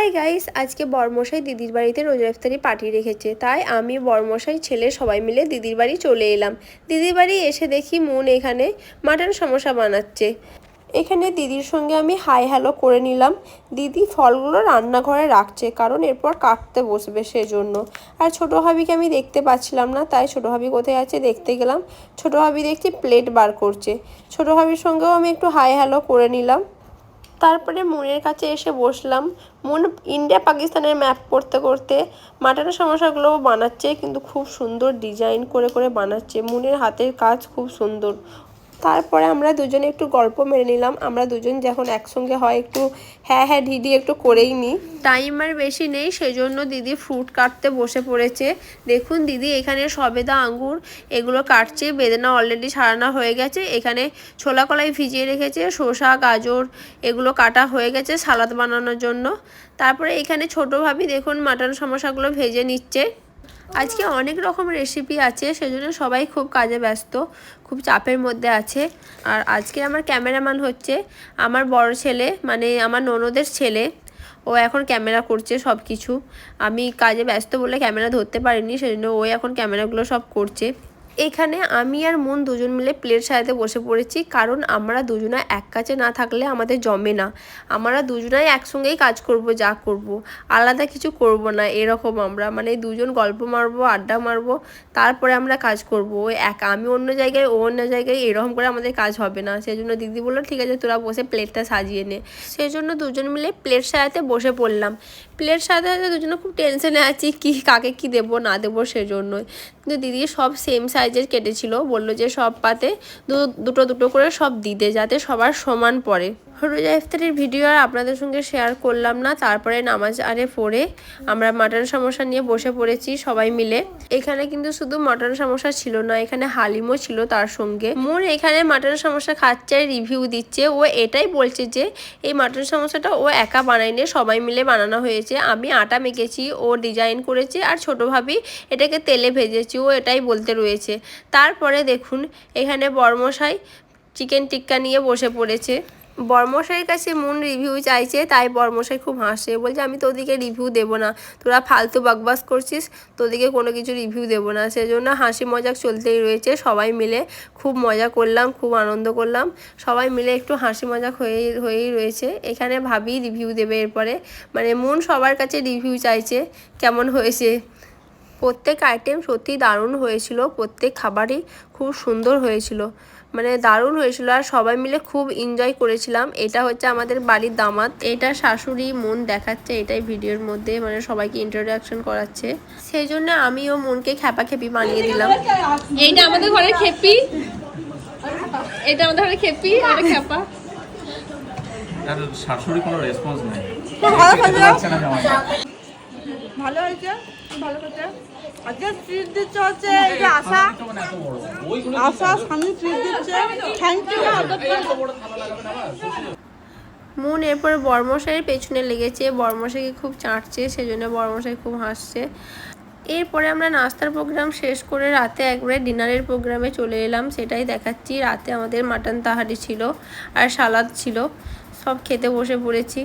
Hi guys, আজকে বরমশাই দিদির বাড়িতে রোজা ইফতারি পার্টি রেখেছে, তাই আমি বরমশাই ছেলে সবাই মিলে দিদির বাড়ি চলে এলাম। দিদির বাড়ি এসে দেখি মুন এখানে মাটন সমোসা বানাচ্ছে। এখানে দিদির সঙ্গে আমি হাই হ্যালো করে নিলাম। দিদি ফলগুলো রান্নাঘরে রাখছে, কারণ এরপর কাটতে বসবে সেজন্য। আর ছোটো হাবিকে আমি দেখতে পাচ্ছিলাম না, তাই ছোটো হাবি কোথায় আছে দেখতে গেলাম। ছোটো হাবি দেখছি প্লেট বার করছে। ছোটো হাবির সঙ্গেও আমি একটু হাই হ্যালো করে নিলাম। তারপরে মুনের কাছে এসে বসলাম। মুন ইন্ডিয়া পাকিস্তানের ম্যাপ করতে করতে মাটন সমোসাগুলো বানাচ্ছে, কিন্তু খুব সুন্দর ডিজাইন করে করে বানাচ্ছে। মুনের হাতের কাজ খুব সুন্দর। তারপরে আমরা দুজনে একটু গল্প মেরে নিলাম। আমরা দুজন যখন একসঙ্গে হয় একটু হ্যাঁ হ্যাঁ ঢিডি একটু করেই নিই। টাইম আর বেশি নেই, সেজন্য দিদি ফ্রুট কাটতে বসে পড়েছে। দেখুন দিদি এখানে সবেদা আঙ্গুর এগুলো কাটছে। বেদানা অলরেডি ছাড়ানো হয়ে গেছে। এখানে ছোলা কলাই ভিজিয়ে রেখেছে, শসা গাজর এগুলো কাটা হয়ে গেছে সালাদ বানানোর জন্য। তারপরে এখানে ছোটো ভাবি দেখুন মাটন সমোসাগুলো ভেজে নিচ্ছে। আজকে অনেক রকম রেসিপি আছে, সেজন্য সবাই খুব কাজে ব্যস্ত, খুব চাপের মধ্যে আছে। আর আজকে আমার ক্যামেরাম্যান হচ্ছে আমার বড় ছেলে, মানে আমার ননদের ছেলে। ও এখন ক্যামেরা করছে সব কিছু। আমি কাজে ব্যস্ত বলে ক্যামেরা ধরতে পারিনি, সেজন্য ও এখন ক্যামেরাগুলো সব করছে। এখানে আমি আর মুন দুজন মিলে প্লেট সাজাতে বসে পড়েছি, কারণ আমরা দুজনা এক কাজে না থাকলে আমাদের জমে না। আমরা দুজনাই একসঙ্গেই কাজ করব, যা করব আলাদা কিছু করব না, এরকম আমরা মানে দুজন গল্প মারবো, আড্ডা মারবো, তারপরে আমরা কাজ করব। ওই আমি অন্য জায়গায়, ও অন্য জায়গায়, এরকম করে আমাদের কাজ হবে না। সেজন্য দিদি বললো ঠিক আছে তোরা বসে প্লেটটা সাজিয়ে নে। সেজন্য দুজন মিলে প্লেট সাজাতে বসে পড়লাম। প্লেট সাজাতে সাজাতে দুজনে খুব টেনশনে আছি, কি কাকে কি দেবো না দেবো সেজন্যই। কিন্তু দিদি সব সেম সাইজের কেটেছিল, বললো যে সব পাতে দুটো দুটো করে সব দিতে, যাতে সবার সমান পড়ে। রোজা ইফতারির ভিডিও আর আপনাদের সঙ্গে শেয়ার করলাম না। তারপরে নামাজ পড়ে আমরা মাটন সমোসা নিয়ে বসে পড়েছি সবাই মিলে। এখানে কিন্তু শুধু মাটন সমোসা ছিল না, এখানে হালিমও ছিল তার সঙ্গে। মুন এখানে মাটন সমোসা খাচ্ছে, রিভিউ দিচ্ছে। ও এটাই বলছে যে এই মাটন সমোসাটা ও একা বানায়নি, সবাই মিলে বানানো হয়েছে। আমি আটা মেখেছি, ও ডিজাইন করেছে, আর ছোটো ভাবি এটাকে তেলে ভেজেছি, ও এটাই বলতে রয়েছে। তারপরে দেখুন এখানে বরমশাই চিকেন টিক্কা নিয়ে বসে পড়েছে। বরমশাইয়ের কাছে মুন রিভিউ চাইছে, তাই বরমশাই খুব হাসে, বলছে আমি তোদিকে রিভিউ দেবো না, তোরা ফালতু বাকবাস করছিস, তোদিকে কোনো কিছু রিভিউ দেবো না। সেজন্য হাসি মজাক চলতেই রয়েছে। সবাই মিলে খুব মজা করলাম, খুব আনন্দ করলাম, সবাই মিলে একটু হাসি মজাক হয়েই রয়েছে। এখানে ভাবি রিভিউ দেবে এরপরে, মানে মুন সবার কাছে রিভিউ চাইছে কেমন হয়েছে। প্রত্যেক আইটেম সত্যি দারুণ হয়েছিল, প্রত্যেক খাবারই খুব সুন্দর হয়েছিল, মানে দারুণ হয়েছিল। আর সবাই মিলে খুব এনজয় করেছিলাম। এটা হচ্ছে আমাদের বাড়ির দামাত, এটা শাশুড়ি মুন দেখাচ্ছে এটাই ভিডিওর মধ্যে, মানে সবাইকে ইন্ট্রোডাকশন করাচ্ছে। সেই জন্য আমিও মুনকে খেপি বানিয়ে দিলাম। এইটা আমাদের ঘরের খেপি, এটা আমাদের ঘরের খেপি, এটা খেপা। আর শাশুড়ি কোনো রেসপন্স নেই। ভালো হয়েছে, ভালো কথা। আজকে ট্রিট দিচ্ছে হচ্ছে এই যে আশা স্বামী ট্রিট দিচ্ছে, থ্যাংক ইউ। মুন এরপরে বরমশাইয়ের পেছনে লেগেছে, বরমশাইকে খুব চাটছে, সেজন্য বরমশাই খুব হাসছে। এরপরে আমরা নাস্তার প্রোগ্রাম শেষ করে রাতে একবারে ডিনারের প্রোগ্রামে চলে এলাম, সেটাই দেখাচ্ছি। রাতে আমাদের মাটন তাহারি ছিল আর সালাদ ছিল, সব খেতে বসে পড়েছি।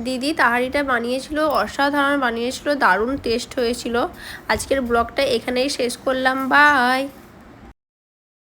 দিদি তাহারিটা বানিয়েছিল, অসাধারণ বানিয়েছিল, দারুণ টেস্ট হয়েছিল। আজকের ব্লগটা এখানেই শেষ করলাম, বাই।